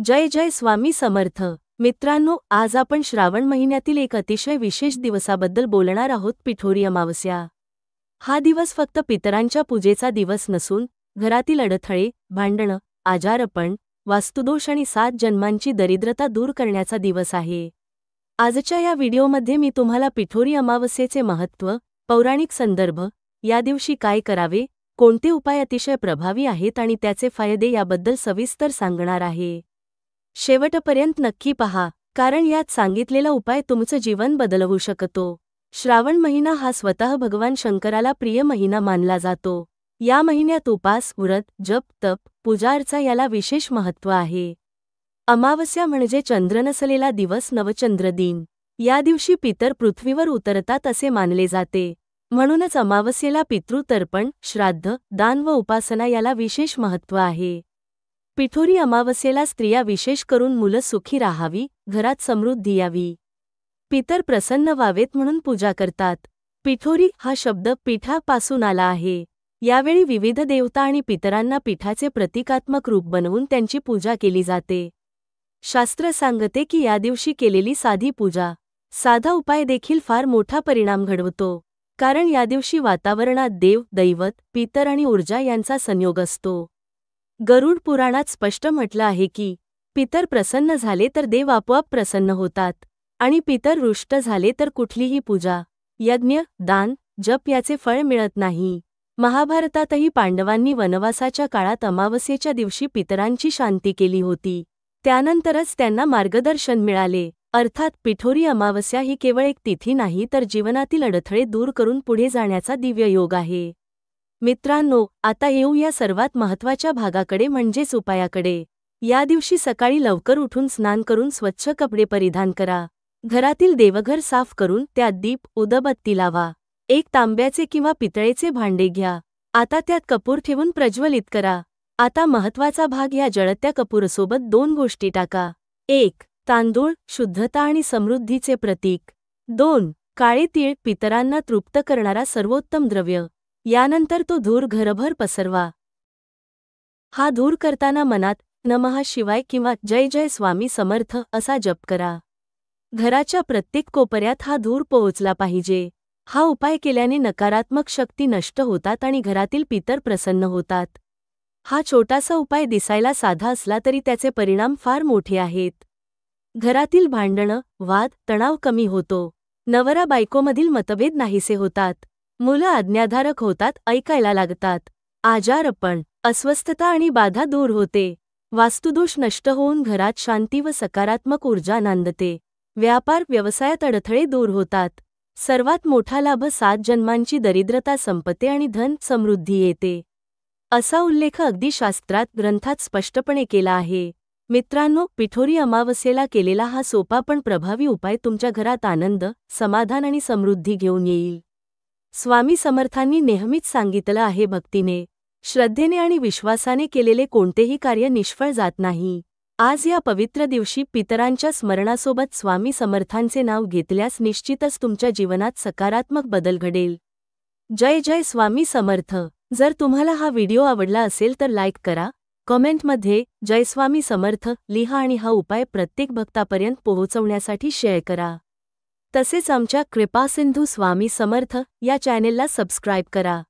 जय जय स्वामी समर्थ। मित्रांनो, आज आपण श्रावण महिन्यातील एक अतिशय विशेष दिवसाबद्दल बोलणार आहोत, पिठोरी अमावस्या। हा दिवस फक्त पितरांच्या पूजेचा दिवस नसून घरातील अडथळे, भांडणं, आजारपण, वास्तुदोष आणि 7 जन्मांची दरिद्रता दूर करण्याचा दिवस आहे। आजच्या या व्हिडिओमध्ये मी तुम्हाला पिठोरी अमावस्येचे महत्त्व, पौराणिक संदर्भ, या दिवशी काय करावे, कोणते उपाय अतिशय प्रभावी आहेत आणि त्याचे फायदे याबद्दल सविस्तर सांगणार आहे। शेवटपर्यंत नक्की पहा, कारण यात सांगितलेला उपाय तुमचं जीवन बदलवू शकतो। श्रावण महिना हा स्वतः भगवान शंकराला प्रिय महिना मानला जातो। या महिन्यात उपास, व्रत, जप, तप, पूजा अर्चा याला विशेष महत्त्व आहे। अमावस्या म्हणजे चंद्र नसलेला दिवस, नवचंद्र दिन। या दिवशी पितर पृथ्वीवर उतरतात असे मानले जाते। म्हणूनच अमावस्येला पितृतर्पण, श्राद्ध, दान व उपासना याला विशेष महत्त्व आहे। पिठोरी अमावस्येला स्त्रिया विशेष करून मुलं सुखी राहावी, घरात समृद्धी यावी, पितर प्रसन्न व्हावेत म्हणून पूजा करतात। पिठोरी हा शब्द पीठापासून आला आहे। यावेळी विविध देवता आणि पितरांना पीठाचे प्रतिकात्मक रूप बनवून त्यांची पूजा केली जाते। शास्त्र सांगते की या दिवशी केलेली साधी पूजा, साधा उपाय देखील फार मोठा परिणाम घडवतो, कारण या दिवशी वातावरणात देव, दैवत, पितर आणि ऊर्जा यांचा संयोग असतो। गरुड पुराणात स्पष्ट म्हटलं आहे की पितर प्रसन्न झाले तर देव आपोआप प्रसन्न होतात, आणि पितर रुष्ट झाले तर कुठलीही पूजा, यज्ञ, दान, जप याचे फळ मिळत नाही। महाभारतातही पांडवांनी वनवासाच्या काळात अमावस्येच्या दिवशी पितरांची शांती केली होती। त्यानंतरच त्यांना मार्गदर्शन मिळाले। अर्थात पिठोरी अमावस्या ही केवळ एक तिथी नाही, तर जीवनातील अडथळे दूर करून पुढे जाण्याचा दिव्य योग आहे। मित्रांनो, आता येऊया सर्वात महत्त्वाच्या भागाकडे, म्हणजेच उपायाकडे। या दिवशी सकाळी लवकर उठून स्नान करून स्वच्छ कपडे परिधान करा। घरातील देवघर साफ करून त्यात दीप, उदबत्ती लावा। एक तांब्याचे किंवा पितळेचे भांडे घ्या। आता त्यात कपूर ठेवून प्रज्वलित करा। आता महत्त्वाचा भाग, या जळत्या कपूरसोबत 2 गोष्टी टाका। 1. तांदूळ, शुद्धता आणि समृद्धीचे प्रतीक। 2. काळे तीळ, पितरांना तृप्त करणारा सर्वोत्तम द्रव्य। यानंतर तो धूर घरभर पसरवा। हा धूर करताना मनात नमः शिवाय किंवा जय जय स्वामी समर्थ असा जप करा। घराच्या प्रत्येक कोपऱ्यात हा धूर पोहोचला पाहिजे। हा उपाय केल्याने नकारात्मक शक्ती नष्ट होतात आणि घरातील पितर प्रसन्न होतात। हा छोटासा उपाय दिसायला साधा असला तरी त्याचे परिणाम फार मोठे आहेत। घरातील भांडणं, वाद, तणाव कमी होतो। नवरा बायकोमधील मतभेद नाहीसे होतात। मुलं आज्ञाधारक होतात, ऐकायला लागतात। आजारपण, अस्वस्थता आणि बाधा दूर होते। वास्तुदोष नष्ट होऊन घरात शांती व सकारात्मक ऊर्जा नांदते। व्यापार, व्यवसायात अडथळे दूर होतात। सर्वात मोठा लाभ, 7 जन्मांची दरिद्रता संपते आणि धन समृद्धी येते, असा उल्लेख अगदी शास्त्रात, ग्रंथात स्पष्टपणे केला आहे। मित्रांनो, पिठोरी अमावस्येला केलेला हा सोपा पण प्रभावी उपाय तुमच्या घरात आनंद, समाधान आणि समृद्धी घेऊन येईल। स्वामी समर्थांनी नेहमीच सांगितलं आहे, भक्तीने, श्रद्धेने आणि विश्वासाने केलेले कोणतेही कार्य निष्फळ जात नाही। आज या पवित्र दिवशी पितरांच्या स्मरणासोबत स्वामी समर्थांचे नाव घेतल्यास निश्चितच तुमच्या जीवनात सकारात्मक बदल घडेल। जय जय स्वामी समर्थ। जर तुम्हाला हा व्हिडिओ आवडला असेल तर लाईक करा, कमेंटमध्ये जय स्वामी समर्थ लिहा आणि हा उपाय प्रत्येक भक्तापर्यंत पोहोचवण्यासाठी शेअर करा। तसेच आमच्या कृपासिंधू स्वामी समर्थ या चॅनेलला सबस्क्राईब करा।